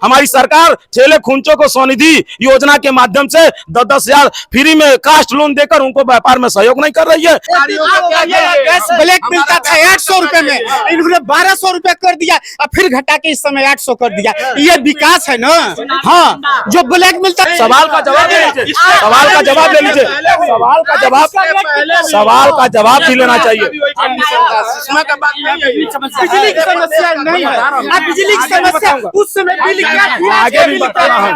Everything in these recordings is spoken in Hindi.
हमारी सरकार ठेले खुंचों को स्वनिधि योजना के माध्यम से 10,000 फ्री में कास्ट लोन देकर उनको व्यापार में सहयोग नहीं कर रही है। गैस ब्लैक मिलता था 800 रुपए में, इन्होंने 1200 रुपए कर दिया और फिर घटा के इस समय 800 कर दिया। ये विकास है ना? हाँ, जो ब्लैक मिलता है। सवाल का जवाब ले लीजिए, सवाल का जवाब ले लीजिए, सवाल का जवाब भी लेना चाहिए। बिजली की समस्या नहीं है, बिजली की समस्या उस समय बिल क्या था आगे भी बता रहा हूँ।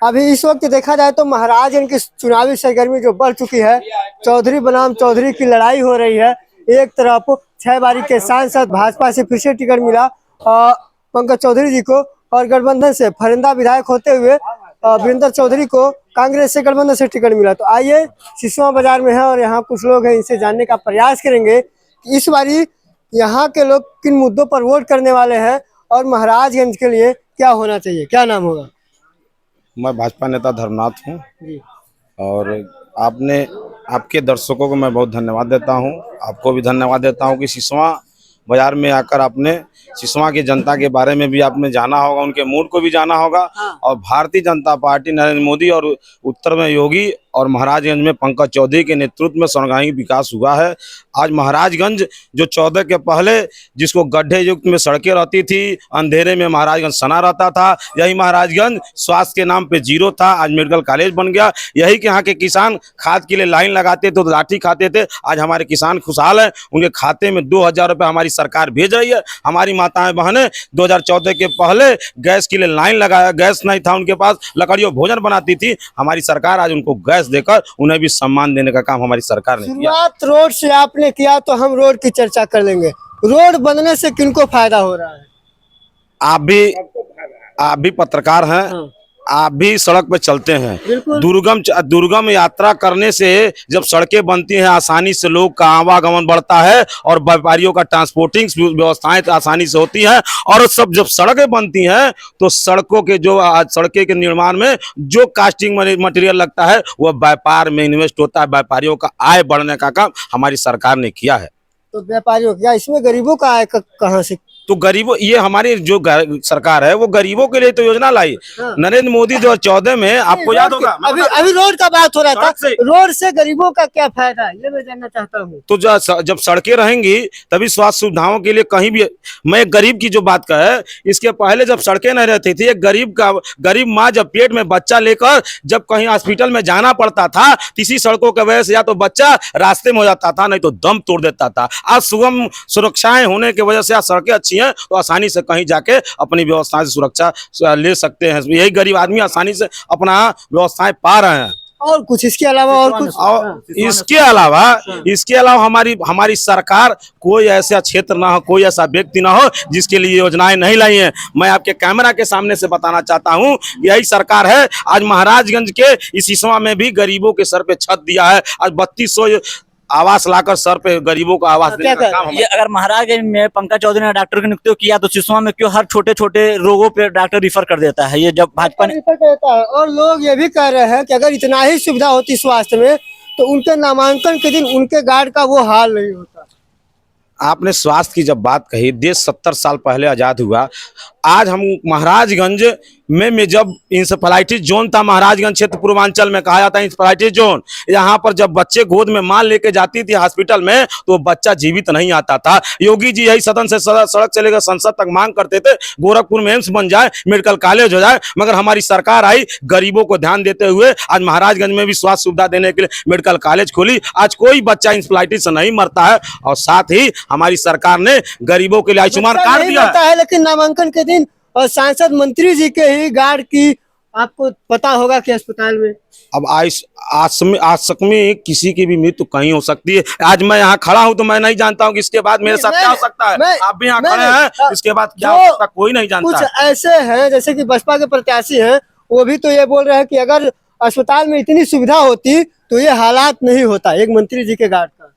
अभी इस वक्त देखा जाए तो महाराजगंज की चुनावी सरगर्मी जो बढ़ चुकी है, चौधरी बनाम चौधरी की लड़ाई हो रही है। एक तरफ 6 बारी के सांसद भाजपा से फिर से टिकट मिला पंकज चौधरी जी को, और गठबंधन से फरिंदा विधायक होते हुए वीरेंद्र चौधरी को कांग्रेस से गठबंधन से टिकट मिला। तो आइए सिसवा बाजार में है और यहाँ कुछ लोग हैं, इनसे जानने का प्रयास करेंगे कि इस बारी यहाँ के लोग किन मुद्दों पर वोट करने वाले हैं और महाराजगंज के लिए क्या होना चाहिए। क्या नाम होगा? मैं भाजपा नेता धर्मनाथ हूँ और आपके दर्शकों को मैं बहुत धन्यवाद देता हूँ। आपको भी धन्यवाद देता हूँ कि सिसवा बाजार में आकर आपने सिसवा की जनता के बारे में भी आपने जाना होगा, उनके मूड को भी जाना होगा। और भारतीय जनता पार्टी नरेंद्र मोदी और उत्तर में योगी और महाराजगंज में पंकज चौधरी के नेतृत्व में सर्वांगीण विकास हुआ है। आज महाराजगंज जो 14 के पहले जिसको गड्ढे युक्त में सड़कें रहती थी, अंधेरे में महाराजगंज सना रहता था, यही महाराजगंज स्वास्थ्य के नाम पे जीरो था, आज मेडिकल कॉलेज बन गया। यही कि यहाँ के किसान खाद के लिए लाइन लगाते थे तो लाठी खाते थे, आज हमारे किसान खुशहाल हैं। उनके खाते में 2,000 रुपये हमारी सरकार भेज रही है। हमारी माताएं बहनें 2014 के पहले गैस के लिए लाइन लगाया, गैस नहीं था उनके पास, लकड़ियों भोजन बनाती थी। हमारी सरकार आज उनको गैस देकर उन्हें भी सम्मान देने का काम हमारी सरकार ने किया। शुरुआत रोड से आपने किया तो हम रोड की चर्चा कर लेंगे। रोड बनने से किनको फायदा हो रहा है? आप भी पत्रकार हैं, आप भी सड़क पे चलते हैं। दुर्गम यात्रा करने से जब सड़कें बनती हैं, आसानी से लोग का आवागमन बढ़ता है और व्यापारियों का ट्रांसपोर्टिंग व्यवस्थाएं आसानी से होती हैं। और सब जब सड़कें बनती हैं तो सड़कें के निर्माण में जो कास्टिंग मटेरियल लगता है वह व्यापार में इन्वेस्ट होता है। व्यापारियों का आय बढ़ने का काम हमारी सरकार ने किया है। तो व्यापारियों क्या इसमें गरीबों का आय कहाँ से? तो गरीबों, ये हमारी जो सरकार है वो गरीबों के लिए तो योजना लाई। नरेंद्र मोदी 2014 में आपको याद होगा, अभी रोड का बात हो रहा था, रोड से गरीबों का क्या फायदा ये मैं जानना चाहता हूँ। तो जब सड़कें रहेंगी तभी स्वास्थ्य सुविधाओं के लिए कहीं भी। मैं गरीब की जो बात कहे, इसके पहले जब सड़कें नहीं रहती थी, एक गरीब माँ जब पेट में बच्चा लेकर जब कहीं हॉस्पिटल में जाना पड़ता था, इसी सड़कों की वजह से या तो बच्चा रास्ते में हो जाता था, नहीं तो दम तोड़ देता था। आज सुगम सुरक्षाएं होने की वजह से आज सड़कें अच्छी हैं तो आसानी से कहीं जाके अपनी व्यवस्था से सुरक्षा ले सकते हैं। यही गरीब आदमी आसानी से अपना व्यवस्थाएं पा रहे हैं। और कुछ इसके अलावा और कुछ? और इसके अलावा हमारी सरकार कोई ऐसा क्षेत्र ना हो, कोई ऐसा व्यक्ति ना हो जिसके लिए योजनाएं नहीं लाई हैं। मैं आपके कैमरा के सामने से बताना चाहता हूं, यही सरकार है। आज महाराजगंज के इस सिसवा में भी गरीबों के सर पे छत दिया है। आज 3200 आवास लाकर सर पे गरीबों को आवास देने का काम। ये अगर महाराजगंज में पंकज चौधरी ने डॉक्टर की नियुक्ति किया तो सिसवा में क्यों हर छोटे छोटे रोगों पे डॉक्टर रिफर कर देता है? ये जब भाजपा ने रिफर करता है। और लोग ये भी कह रहे हैं कि अगर इतना ही सुविधा होती स्वास्थ्य में तो उनके नामांकन के दिन उनके गार्ड का वो हाल नहीं होता। आपने स्वास्थ्य की जब बात कही, देश 70 साल पहले आजाद हुआ। आज हम महाराजगंज में जब इंसेफेलाइटिस जोन था, महाराजगंज क्षेत्र पूर्वांचल में कहा जाता है इंसेफेलाइटिस जोन, यहाँ पर जब बच्चे गोद में मां लेके जाती थी हॉस्पिटल में तो बच्चा जीवित नहीं आता था। योगी जी यही सदन से सड़क से लेकर संसद तक मांग करते थे गोरखपुर में एम्स बन जाए, मेडिकल कॉलेज हो जाए, मगर हमारी सरकार आई गरीबों को ध्यान देते हुए आज महाराजगंज में भी स्वास्थ्य सुविधा देने के लिए मेडिकल कॉलेज खोली। आज कोई बच्चा इंसेफेलाइटिस से नहीं मरता है। और साथ ही हमारी सरकार ने गरीबों के लिए आयुष्मान कार्ड दिया है। लेकिन नामांकन के दिन और सांसद मंत्री जी के ही गार्ड की आपको पता होगा कि अस्पताल में अब आसकमी किसी की भी मृत्यु कहीं हो सकती है। आज मैं यहाँ खड़ा हूँ तो मैं नहीं जानता हूँ कि इसके बाद मेरे साथ क्या हो सकता है। आप भी यहाँ खड़े हैं, इसके बाद क्या हो सकता है कोई नहीं जानता। कुछ ऐसे हैं जैसे कि बसपा के प्रत्याशी हैं, वो भी तो ये बोल रहे हैं कि अगर अस्पताल में इतनी सुविधा होती तो ये हालात नहीं होता एक मंत्री जी के गार्ड का।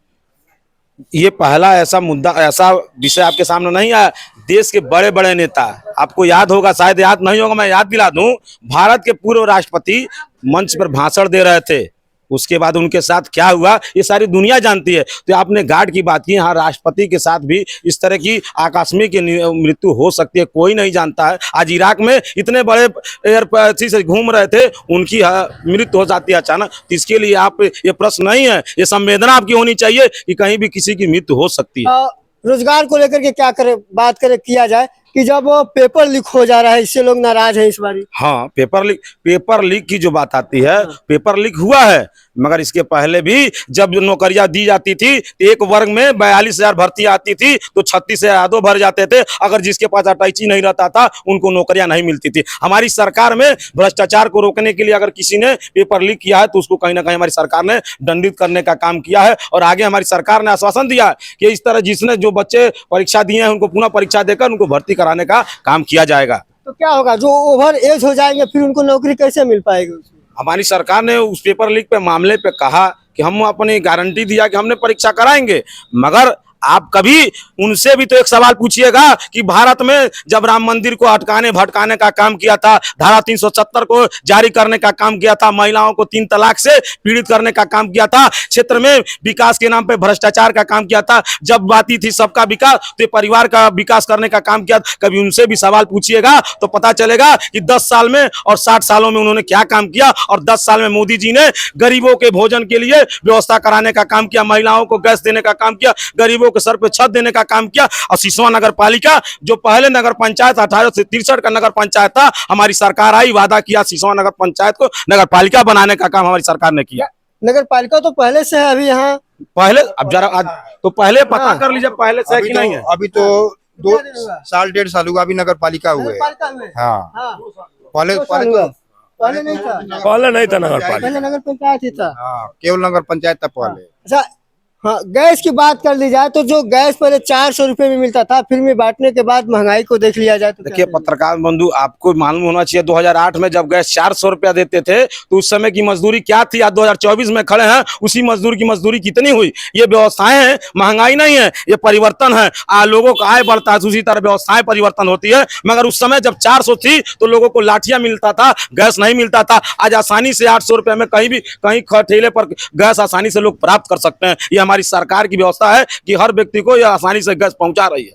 ये पहला ऐसा मुद्दा, ऐसा विषय आपके सामने नहीं आया। देश के बड़े बड़े नेता, आपको याद होगा, शायद याद नहीं होगा, मैं याद दिला दूं, भारत के पूर्व राष्ट्रपति मंच पर भाषण दे रहे थे उसके बाद उनके साथ क्या हुआ ये सारी दुनिया जानती है। तो आपने गार्ड की बात की, हाँ राष्ट्रपति के साथ भी इस तरह की आकस्मिक मृत्यु हो सकती है, कोई नहीं जानता है। आज इराक में इतने बड़े एयर से घूम रहे थे, उनकी मृत्यु हो जाती है अचानक। तो इसके लिए आप ये प्रश्न नहीं है, ये संवेदना आपकी होनी चाहिए कि कहीं भी किसी की मृत्यु हो सकती है। रोजगार को लेकर के क्या करे, बात करे किया जाए कि जब वो पेपर लीक हो जा रहा है, इससे लोग नाराज हैं इस बारी। हाँ, पेपर लीक की जो बात आती है, पेपर लीक हुआ है, मगर इसके पहले भी जब नौकरियां दी जाती थी, एक वर्ग में 42,000 भर्तियां आती थी तो 36,000 भर जाते थे। अगर जिसके पास अटैची नहीं रहता था उनको नौकरियां नहीं मिलती थी। हमारी सरकार में भ्रष्टाचार को रोकने के लिए अगर किसी ने पेपर लीक किया है तो उसको कहीं ना कहीं हमारी सरकार ने दंडित करने का काम किया है। और आगे हमारी सरकार ने आश्वासन दिया है कि इस तरह जिसने जो बच्चे परीक्षा दिए हैं उनको पुनः परीक्षा देकर उनको भर्ती कराने का काम किया जाएगा। तो क्या होगा, जो ओवर एज हो जाएंगे फिर उनको नौकरी कैसे मिल पाएगी? हमारी सरकार ने उस पेपर लीक पे मामले पे कहा कि हम अपनी गारंटी दिया कि हमने परीक्षा कराएंगे, मगर आप कभी उनसे भी तो एक सवाल पूछिएगा कि भारत में जब राम मंदिर को अटकाने भटकाने का काम किया था, धारा 370 को जारी करने का काम किया था, महिलाओं को 3 तलाक से पीड़ित करने का काम किया था, क्षेत्र में विकास के नाम पे भ्रष्टाचार का काम किया था, जब बात थी सबका विकास तो परिवार का विकास करने का काम किया, कभी उनसे भी सवाल पूछिएगा तो पता चलेगा कि 10 साल में और 60 सालों में उन्होंने क्या काम किया। और 10 साल में मोदी जी ने गरीबों के भोजन के लिए व्यवस्था कराने का काम किया, महिलाओं को गैस देने का काम किया, गरीबों के सर पे छत देने का काम किया। और सिसवा नगर पालिका जो पहले नगर पंचायत 1863 का नगर पंचायत था, हमारी सरकार आई, वादा किया सिसवा नगर पंचायत को नगर पालिका बनाने का काम हमारी सरकार ने किया। नगर पालिका तो पहले से है, अभी यहाँ पहले अब जरा तो पहले पता कर लीजिए पहले से है कि नहीं है। अभी तो 2 साल 1.5 साल हुआ अभी नगर पालिका हुए। हाँ, पहले पहले नहीं था, पहले नहीं था नगर पालिका, पहले नगर पंचायत ही था। हाँ, केवल नगर पंचायत था पहले। अच्छा, हाँ, गैस की बात कर ली जाए तो जो गैस पहले 400 रुपए में मिलता था, फिर में बांटने के बाद महंगाई को देख लिया जाए तो देखिए पत्रकार बंधु, आपको मालूम होना चाहिए 2008 में जब गैस 400 रुपया देते थे तो उस समय की मजदूरी क्या थी। आज 2024 में खड़े हैं, उसी मजदूर की मजदूरी कितनी हुई। ये व्यवस्थाएं हैं, महंगाई नहीं है, ये परिवर्तन है। लोगों का आय बढ़ता है, उसी तरह व्यवस्थाएं परिवर्तन होती है। मगर उस समय जब 400 थी तो लोगों को लाठियां मिलता था, गैस नहीं मिलता था। आज आसानी से 800 रुपये में कहीं ठेले पर गैस आसानी से लोग प्राप्त कर सकते हैं। ये हमारी सरकार की व्यवस्था है कि हर व्यक्ति को यह आसानी से गैस पहुंचा रही है।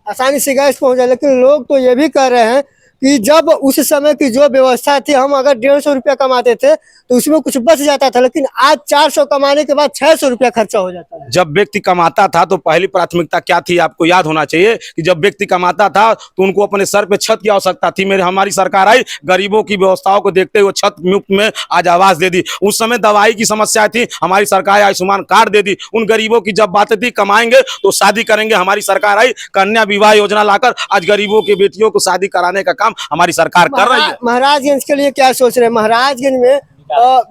आसानी से गैस पहुंचा, लेकिन लोग तो ये भी कह रहे हैं कि जब उस समय की जो व्यवस्था थी, हम अगर 150 रुपया कमाते थे तो उसमें कुछ बच जाता था, लेकिन आज 400 कमाने के बाद 600 रुपया खर्चा हो जाता है। जब व्यक्ति कमाता था तो पहली प्राथमिकता क्या थी, आपको याद होना चाहिए कि जब व्यक्ति कमाता था तो उनको अपने सर पे छत की आवश्यकता थी। हमारी सरकार आई, गरीबों की व्यवस्थाओं को देखते हुए छत मुफ्त में आज आवास दे दी। उस समय दवाई की समस्या थी, हमारी सरकार आयुष्मान कार्ड दे दी। उन गरीबों की जब बातें थी कमाएंगे तो शादी करेंगे, हमारी सरकार आई, कन्या विवाह योजना लाकर आज गरीबों की बेटियों को शादी कराने का काम हमारी सरकार कर रही है। महाराजगंज के लिए क्या सोच रहे हैं? महाराजगंज में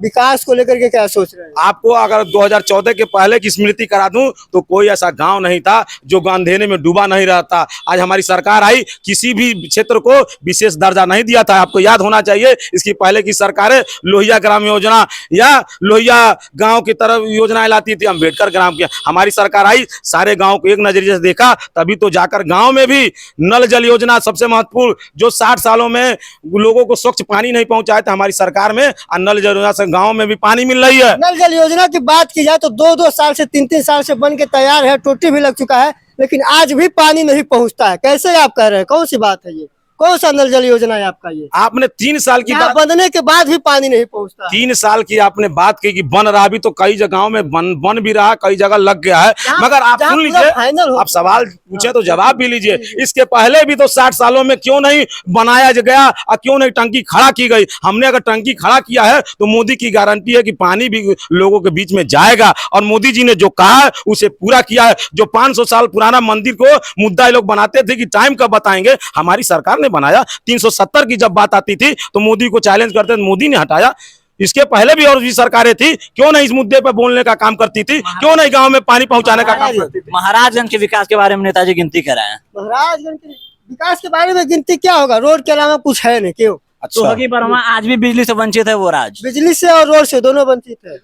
विकास को लेकर के क्या सोच रहे हैं? आपको अगर 2014 के पहले की स्मृति करा दूं तो कोई ऐसा गांव नहीं था जो अंधेरे में डूबा नहीं रहता। आज हमारी सरकार आई, किसी भी क्षेत्र को विशेष दर्जा नहीं दिया था। आपको याद होना चाहिए, इसकी पहले की सरकारें लोहिया ग्राम योजना या लोहिया गांव की तरफ योजनाएं लाती थी, अम्बेडकर ग्राम की। हमारी सरकार आई, सारे गांव को एक नजरिए से देखा, तभी तो जाकर गांव में भी नल जल योजना सबसे महत्वपूर्ण, जो 60 सालों में लोगों को स्वच्छ पानी नहीं पहुंचाया था, हमारी सरकार में नल योजना से गांव में भी पानी मिल रही है। नल जल योजना की बात की जाए तो 2-2 साल से 3-3 साल से बन के तैयार है, टोटी भी लग चुका है, लेकिन आज भी पानी नहीं पहुंचता है। कैसे आप कह रहे हैं, कौन सी बात है ये? कौन सा नल जल योजना है आपका ये? आपने 3 साल की बात, बनने के बाद भी पानी नहीं पहुंचता। 3 साल की आपने बात की कि बन रहा, भी तो कई जगहों में बन भी रहा, कई जगह लग गया है। मगर आप सुन लीजिए, आप सवाल पूछे तो जवाब भी लीजिए। इसके पहले भी तो 60 सालों में क्यों नहीं बनाया गया और क्यों नहीं टंकी खड़ा की गई? हमने अगर टंकी खड़ा किया है तो मोदी की गारंटी है कि पानी भी लोगों के बीच में जाएगा। और मोदी जी ने जो कहा है उसे पूरा किया है। जो 500 साल पुराना मंदिर को मुद्दा लोग बनाते थे कि टाइम कब बताएंगे, हमारी सरकार ने बनाया। 370 की जब बात आती थी तो मोदी को चैलेंज करते थे, मोदी ने हटाया। इसके पहले भी और भी सरकारें थी, क्यों नहीं इस मुद्दे पर बोलने का काम करती थी? क्यों नहीं गांव में पानी पहुंचाने का काम करती थी? महाराजगंज के विकास के बारे में नेताजी गिनती कराए। महाराजगंज के विकास के बारे में गिनती क्या होगा? रोड के अलावा कुछ है नहीं। क्यों? तो हकी वर्मा आज भी बिजली से वंचित है वो राज्य। बिजली से और रोड से दोनों वंचित है।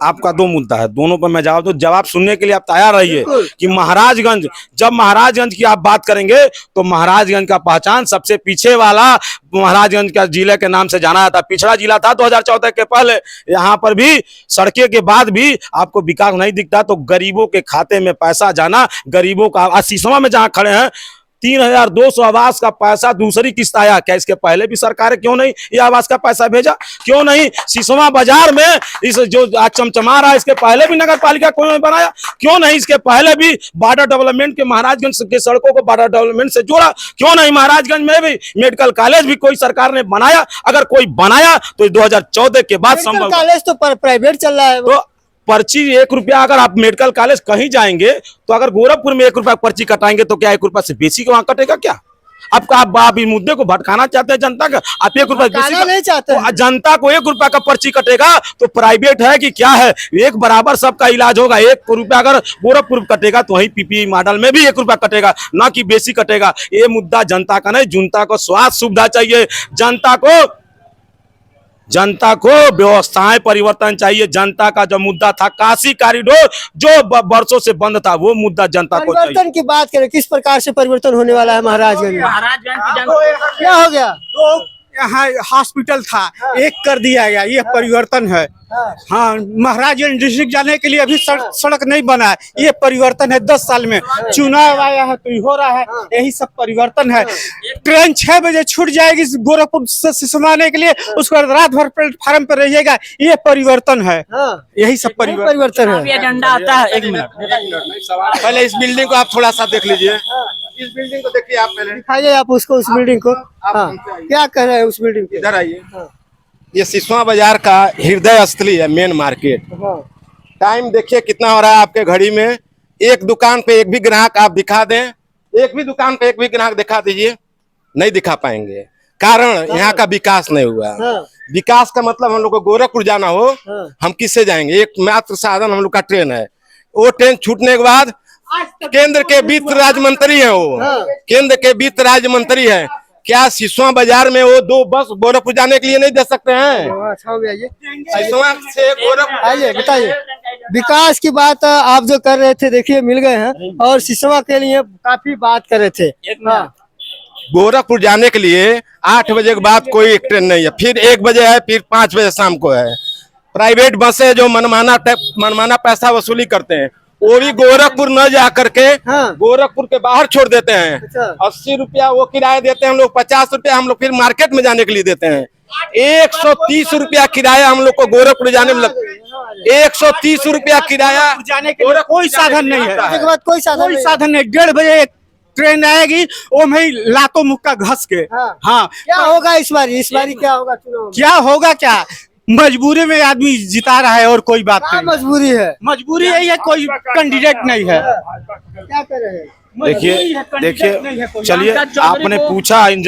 आपका दो मुद्दा है, दोनों पर मैं जवाब दूं। जवाब सुनने के लिए आप तैयार रहिए कि महाराजगंज, जब महाराजगंज की आप बात करेंगे तो महाराजगंज का पहचान सबसे पीछे वाला महाराजगंज का जिले के नाम से जाना जाता, पिछड़ा जिला था 2014 के पहले। यहाँ पर भी सड़कें के बाद भी आपको विकास नहीं दिखता, तो गरीबों के खाते में पैसा जाना, गरीबों का। आज सिसवा में जहाँ खड़े हैं 3200 आवास का पैसा दूसरी किस्त आया, क्या इसके पहले भी सरकार क्यों नहीं ये आवास का पैसा भेजा? क्यों नहीं सिसवा बाजार में इस जो आज चमचमा रहा है, इसके पहले भी नगर पालिका कोई नहीं बनाया? क्यों नहीं इसके पहले भी बॉर्डर डेवलपमेंट के महाराजगंज के सड़कों को बॉर्डर डेवलपमेंट से जोड़ा? क्यों नहीं महाराजगंज में भी मेडिकल कॉलेज भी कोई सरकार ने बनाया? अगर कोई बनाया तो 2014 के बाद संभव। कॉलेज तो प्राइवेट चल रहा है। तो पर्ची 1 रुपया, अगर आप मेडिकल कॉलेज कहीं जाएंगे तो अगर गोरखपुर में 1 रुपया पर्ची कटाएंगे तो क्या 1 रुपया से बेसी का वहां कटेगा क्या? आप इस मुद्दे को भटकाना चाहते हैं जनता का? आप 1 रुपया बेसी नहीं चाहते तो जनता को 1 रुपया का पर्ची कटेगा तो प्राइवेट है कि क्या है? एक बराबर सबका इलाज होगा। 1 रुपया अगर गोरखपुर कटेगा तो वही पीपीई मॉडल में भी 1 रुपया कटेगा, ना कि बेसी कटेगा। ये मुद्दा जनता का नहीं, जनता को स्वास्थ्य सुविधा चाहिए, जनता को व्यवस्थाएं परिवर्तन चाहिए। जनता का जो मुद्दा था काशी कॉरिडोर जो वर्षों से बंद था, वो मुद्दा जनता को चाहिए। परिवर्तन की बात करें, किस प्रकार से परिवर्तन होने वाला है महाराजगंज में? क्या हो गया? तो यहाँ हॉस्पिटल था, एक कर दिया गया, ये परिवर्तन है। हाँ, महाराजगंज डिस्ट्रिक्ट जाने के लिए अभी सड़क नहीं बना है, ये परिवर्तन है। 10 साल में चुनाव आया है तो हो रहा है, यही सब परिवर्तन है। ट्रेन 6 बजे छूट जाएगी गोरखपुर से सिसवा आने के लिए, उसके बाद रात भर प्लेटफार्म पर रहिएगा, ये परिवर्तन है। यही सब परिवर्तन है। एजेंडा आता है। 1 मिनट पहले इस बिल्डिंग को आप थोड़ा सा देख लीजिए, इस बिल्डिंग को देखिए आप पहले, दिखाइए आप उसको, उस बिल्डिंग को। हाँ, क्या कह रहे हैं उस बिल्डिंग के? इधर आइए। ये सिसवा बाजार का हृदय स्थली है, मेन मार्केट। टाइम देखिए कितना हो रहा है आपके घड़ी में। एक दुकान पे एक भी ग्राहक आप दिखा दें, एक भी दुकान पे एक भी ग्राहक दिखा दीजिए, नहीं दिखा पाएंगे। कारण यहाँ का विकास नहीं हुआ। विकास का मतलब हम लोग को गोरखपुर जाना हो, हम किससे जाएंगे? एक मात्र साधन हम लोग का ट्रेन है। वो ट्रेन छूटने के बाद केंद्र के वित्त राज्य मंत्री है, वो केंद्र के वित्त राज्य मंत्री है। क्या सिसवा बाजार में वो 2 बस गोरखपुर जाने के लिए नहीं दे सकते हैं? अच्छा हो गया ये। सिसवा से गोरखपुर। आइए बताइए, विकास की बात आप जो कर रहे थे, देखिए मिल गए हैं, और सिसवा के लिए काफी बात कर रहे थे। गोरखपुर जाने के लिए 8 बजे के बाद कोई ट्रेन नहीं है, फिर 1 बजे है, फिर 5 बजे शाम को है। प्राइवेट बसें जो मनमाना पैसा वसूली करते हैं, वो भी गोरखपुर न जा करके गोरखपुर के बाहर छोड़ देते हैं। 80 रुपया वो किराया देते हैं, हम लोग 50 रुपया हम लोग फिर मार्केट में जाने के लिए देते हैं। 130 रुपया किराया हम लोग को गोरखपुर जाने में लगता है। 130 रुपया किराया जाने के लिए कोई साधन नहीं है। कोई साधन नहीं। 1:30 बजे एक ट्रेन आएगी, वो में लातों मुक्का घस के। हाँ, क्या होगा इस बारी क्या होगा चुनाव? क्या होगा? क्या मजबूरी में आदमी जिता रहा है और कोई बात नहीं। मजबूरी है, मजबूरी यही है, कोई कैंडिडेट नहीं है। क्या कर रहे हैं? देखिए चलिए, आपने पूछा इन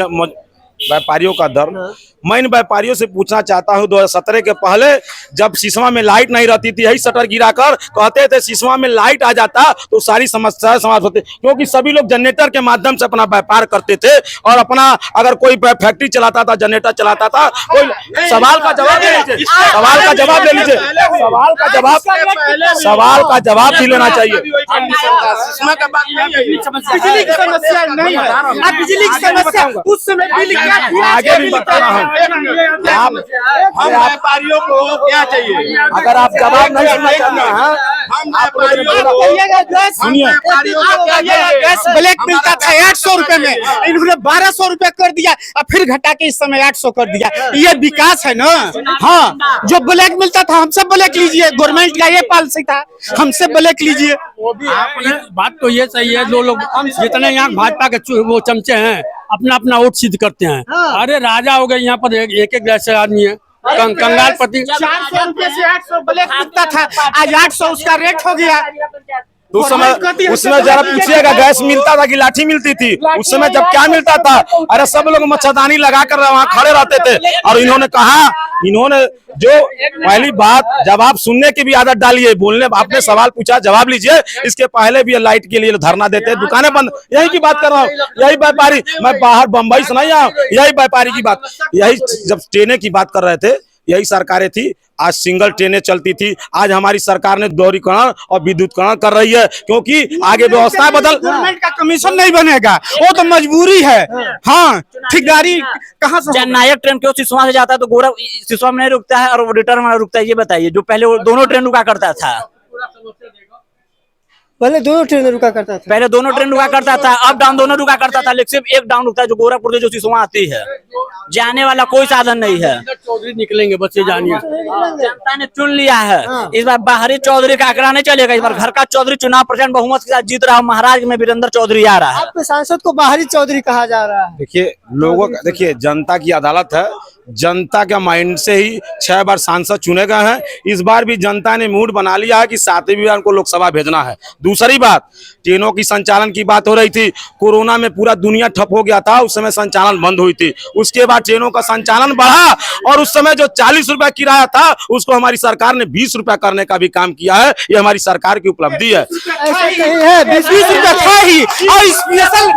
व्यापारियों का दर्द, मैं इन व्यापारियों से पूछना चाहता हूं 2017 के पहले जब सिसवा में लाइट नहीं रहती थी, यही शटर गिराकर कहते थे सिसवा में लाइट आ जाता तो सारी समस्याएं समाप्त होती, क्योंकि सभी लोग जनरेटर के माध्यम से अपना व्यापार करते थे। और अपना अगर कोई फैक्ट्री चलाता था, जनरेटर चलाता था। कोई सवाल का जवाब ले लीजिए, सवाल का जवाब ले लीजिए, सवाल का जवाब भी लेना चाहिए। बिजली की समस्या नहीं है, बिजली की समस्या उस समय बिल क्या आगे भी बता रहा हूँ। हम व्यापारियों को क्या चाहिए? अगर आप जवाब नहीं सुनना चाहते हैं, हम व्यापारियों को सुनिए, गैस ब्लैक मिलता था 800 रुपए में, इन्होंने 1200 रुपए कर दिया और फिर घटा के इस समय 800 कर दिया। ये विकास है ना? हाँ, जो ब्लैक मिलता था हमसे ब्लैक लीजिए, गवर्नमेंट का ये पॉलिसी था, हमसे ब्लैक लीजिए। बात तो ये सही है, 2 लोग जितने यहाँ भाजपा के वो चमचे हैं अपना अपना वोट सिद्ध करते हैं। अरे राजा हो गए यहाँ पर, एक जैसे आदमी है, कंगाल पति। 400 रुपए से 800 ब्लैक मिलता था, आज 800 उसका रेट हो गया। तो उस समय जरा पूछिएगा गैस मिलता था कि लाठी मिलती थी? उस समय जब क्या मिलता था? अरे सब लोग मच्छरदानी लगाकर वहां खड़े रहते थे। और इन्होंने जो पहली बात, जब आप सुनने की भी आदत डालिए, बोलने, आपने सवाल पूछा जवाब लीजिए। इसके पहले भी लाइट के लिए धरना देते, दुकानें बंद, यही की बात कर रहा हूँ। यही व्यापारी, मैं बाहर बंबई से नहीं आया, यही व्यापारी की बात, यही जब ट्रेनें की बात कर रहे थे, यही सरकारें थी। आज सिंगल ट्रेनें चलती थी, आज हमारी सरकार ने दोहरीकरण और विद्युतीकरण कर रही है, क्योंकि आगे व्यवस्था बदल। गवर्नमेंट का कमीशन नहीं बनेगा, वो तो मजबूरी है। हाँ, ठेकेदारी कहाँ से? जननायक ट्रेन क्यों सिसवा से जाता है तो गोरा सिसवा में नहीं रुकता है और रिटर्न में रुकता है, ये बताइए। जो पहले वो दोनों ट्रेन रुका करता था, पहले दोनों ट्रेन रुका करता था। पहले दोनों ट्रेन रुका करता था, अप डाउन दोनों रुका करता था, लेकिन सिर्फ एक डाउन रुकता है जो गोरखपुर से जो सिसवा आती है। जाने वाला कोई साधन नहीं है। चौधरी निकलेंगे, बच्चे जानिए। जनता ने चुन लिया है। इस बार बाहरी चौधरी का आंकड़ा नहीं चलेगा। इस बार घर का चौधरी चुनाव प्रचंड बहुमत के साथ जीत रहा है। महाराज में वीरेंद्र चौधरी आ रहा है। आपके सांसद को बाहरी चौधरी कहा जा रहा है। देखिए लोगों का, देखिए जनता की अदालत है, जनता के माइंड से ही 6 बार सांसद चुने गए हैं। इस बार भी जनता ने मूड बना लिया है कि 7वीं बार उनको लोकसभा भेजना है। दूसरी बात, ट्रेनों की संचालन की बात हो रही थी। कोरोना में पूरा दुनिया ठप हो गया था, उस समय संचालन बंद हुई थी। उसके बाद ट्रेनों का संचालन बढ़ा और उस समय जो 40 रुपया किराया था उसको हमारी सरकार ने 20 रुपया करने का भी काम किया है। ये हमारी सरकार की उपलब्धि है। ऐसा नहीं है, 20 रुपया था ही, और स्पेशल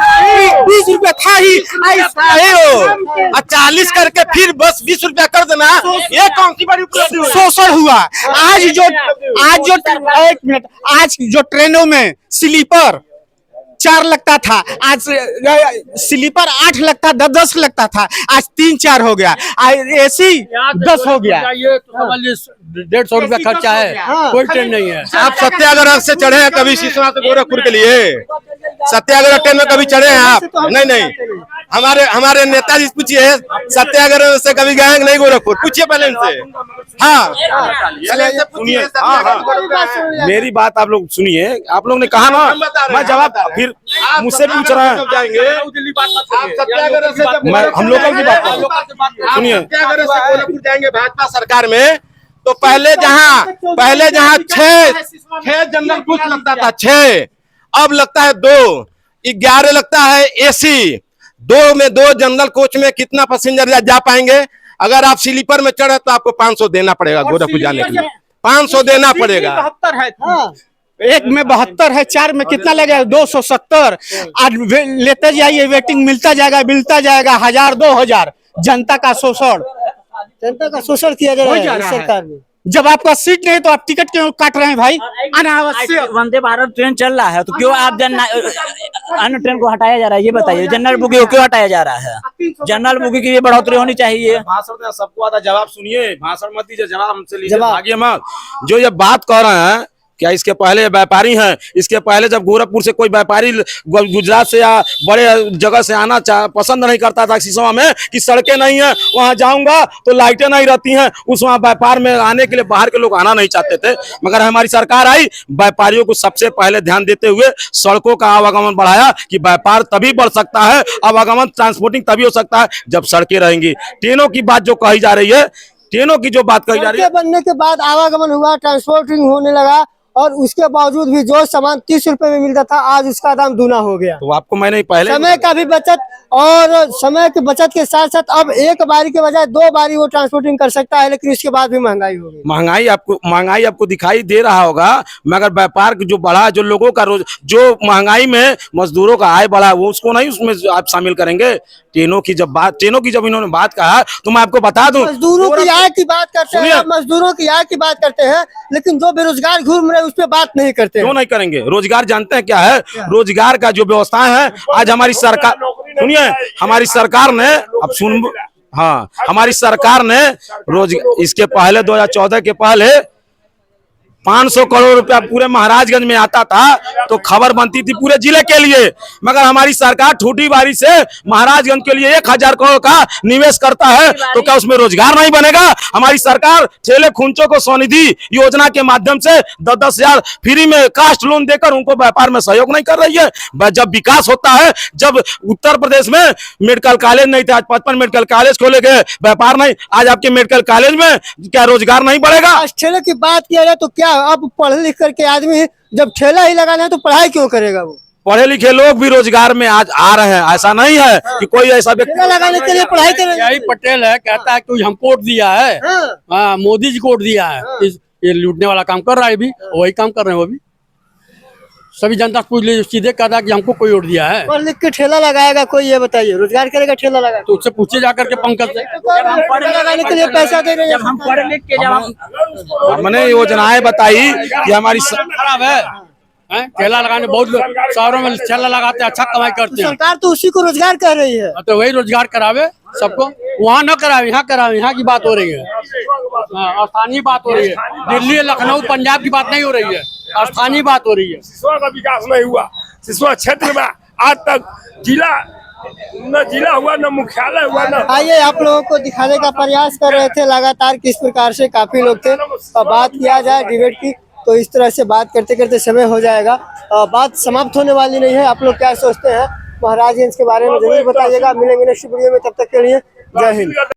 20 रुपया था ही। 40 करके फिर बस 20 रुपया कर देना, ये कौन सी बड़ी उपलब्धि हुई? शोषण हुआ। आज जो एक मिनट, आज जो ट्रेनों में स्लीपर 4 लगता था, आज स्लीपर 8 लगता, 10 लगता था, आज 3-4 हो गया। एसी 10 हो गया। ये तो समझ 150 रुपया खर्चा है, कोई ट्रेन नहीं है। आप सत्याग्रह से चढ़े हैं कभी सिसवा से गोरखपुर के लिए? सत्याग्रह ट्रेन में कभी चढ़े हैं आप? नहीं। हमारे नेताजी से पूछिए, सत्याग्रह से कभी गए नहीं गोरखपुर? पूछिए पहले इनसे। हाँ, सुनिए, हाँ, मेरी बात आप लोग सुनिए। आप लोग ने कहा ना, मैं जवाब फिर मुझसे पूछ रहे हैं। हम लोग की बात सुनिए। सत्याग्रह से गोरखपुर जाएंगे भाजपा सरकार में, तो पहले जहाँ 6 जनरल कोच लगता था, 6, अब लगता है 2, 11 लगता है एसी। 2 में 2 जनरल कोच में कितना पैसेंजर जा पाएंगे? अगर आप स्लीपर में चढ़े तो आपको 500 देना पड़ेगा गोरखपुर जाने के लिए, 500 देना पड़ेगा। 72 है, एक में 72 है, 4 में कितना लगेगा? 270। आज लेते जाइए, वेटिंग मिलता जाएगा 1000 2000। जनता का शोषण किया जा रहा है सरकार में। जब आपका सीट नहीं तो आप टिकट क्यों काट रहे हैं भाई? अनावश्यक। वंदे भारत ट्रेन चल रहा है तो क्यों आप अन्य ट्रेन को हटाया जा रहा है, ये बताइए। जनरल बोगी को क्यों हटाया जा रहा है? जनरल बोगी की बढ़ोतरी होनी चाहिए। भाषण सबको आता, जवाब सुनिए, भाषण मत दीजिए, जवाब हमसे लीजिए, भागिए मत। जो ये बात कह रहे हैं, क्या इसके पहले व्यापारी हैं? इसके पहले जब गोरखपुर से कोई व्यापारी गुजरात से या बड़े जगह से आना पसंद नहीं करता था सिसवा में कि सड़कें नहीं है, वहां जाऊंगा तो लाइटें नहीं रहती हैं, उस वहां व्यापार में आने के लिए बाहर के लोग आना नहीं चाहते थे। मगर हमारी सरकार आई, व्यापारियों को सबसे पहले ध्यान देते हुए सड़कों का आवागमन बढ़ाया कि व्यापार तभी बढ़ सकता है, आवागमन ट्रांसपोर्टिंग तभी हो सकता है जब सड़कें रहेंगी। ट्रेनों की बात जो कही जा रही है, ट्रेनों की जो बात कही जा रही है, बनने के बाद आवागमन हुआ, ट्रांसपोर्टिंग होने लगा, और उसके बावजूद भी जो सामान 30 रुपए में मिलता था आज उसका दाम दूना हो गया। तो आपको मैंने पहले समय का भी बचत, और समय की बचत के साथ साथ अब एक बारी के बजाय 2 बारी वो ट्रांसपोर्टिंग कर सकता है, लेकिन उसके बाद भी महंगाई होगी। महंगाई आपको दिखाई दे रहा होगा, मगर व्यापार जो बढ़ा, जो लोगों का रोज, जो महंगाई में मजदूरों का आय बढ़ा, वो उसको नहीं उसमें आप शामिल करेंगे। ट्रेनों की जब इन्होंने बात कहा तो मैं आपको बता दूं, मजदूरों की आय की बात करते हैं, मजदूरों की आय की बात करते हैं, लेकिन जो बेरोजगार घूम रहे उस पर बात नहीं करते। क्यों नहीं करेंगे? रोजगार जानते हैं क्या है? रोजगार का जो व्यवस्था है, आज हमारी सरकार, सुनिए, हमारी सरकार ने, अब सुन, हाँ, हमारी सरकार ने इसके पहले 2014 के पहले 500 करोड़ रुपया पूरे महाराजगंज में आता था तो खबर बनती थी पूरे जिले के लिए। मगर हमारी सरकार छोटी बारी से महाराजगंज के लिए 1000 करोड़ का निवेश करता है, तो क्या उसमें रोजगार नहीं बनेगा? हमारी सरकार ठेले खुंचों को स्वनिधि योजना के माध्यम से 10-10 हजार फ्री में कास्ट लोन देकर उनको व्यापार में सहयोग नहीं कर रही है। जब विकास होता है, जब उत्तर प्रदेश में मेडिकल कॉलेज नहीं थे, आज 55 मेडिकल कॉलेज खोले गए, व्यापार नहीं, आज आपके मेडिकल कॉलेज में क्या रोजगार नहीं बढ़ेगा? ठेले की बात किया जाए तो क्या अब पढ़ लिख करके आदमी जब ठेला ही लगाना है तो पढ़ाई क्यों करेगा वो? पढ़े लिखे लोग भी रोजगार में आज आ रहे हैं, ऐसा नहीं है कि कोई ऐसा व्यक्ति ठेला लगाने के लिए पढ़ाई करेगा। यही पटेल है, कहता है कि हम वोट दिया है, हाँ मोदी जी को वोट दिया है, ये लूटने वाला काम कर रहा है, भी वही काम कर रहे हैं वो भी। सभी जनता पूछ लीजिए, सीधे कहता है कि हमको कोई वोट दिया है। पढ़ लिख के ठेला लगाएगा कोई, ये बताइए रोजगार करेगा ठेला लगा तो उससे पूछे जाकर के पंकज से। ठेला लगाने के लिए पैसा दे रहे हैं। जब हम पढ़ लिख के हमने योजनाएं बताई कि हमारी खराब है, ठेला लगाने बहुत लोग शहरों में ठेला लगाते हैं, अच्छा कमाई करते हैं। सरकार तो उसी को रोजगार कह रही है। तो वही रोजगार करावे सबको, वहाँ न करावे, यहाँ करावे, यहाँ की बात हो रही है, स्थानीय बात हो रही है। दिल्ली, लखनऊ, पंजाब की बात नहीं हो रही है, स्थानीय बात हो रही है। सिसवा का विकास नहीं हुआ। सिसवा क्षेत्र में आज तक जिला हुआ, न मुख्यालय हुआ, न। आइए आप लोगों को दिखाने का प्रयास कर रहे थे लगातार किस प्रकार से काफी लोग थे। बात किया जाए डिबेट की तो इस तरह से बात करते करते समय हो जाएगा, बात समाप्त होने वाली नहीं है। आप लोग क्या सोचते हैं महाराजगंज के बारे में जरूर बताइएगा। मिलेंगे नेक्स्ट वीडियो में, तब तक के लिए जय हिंद।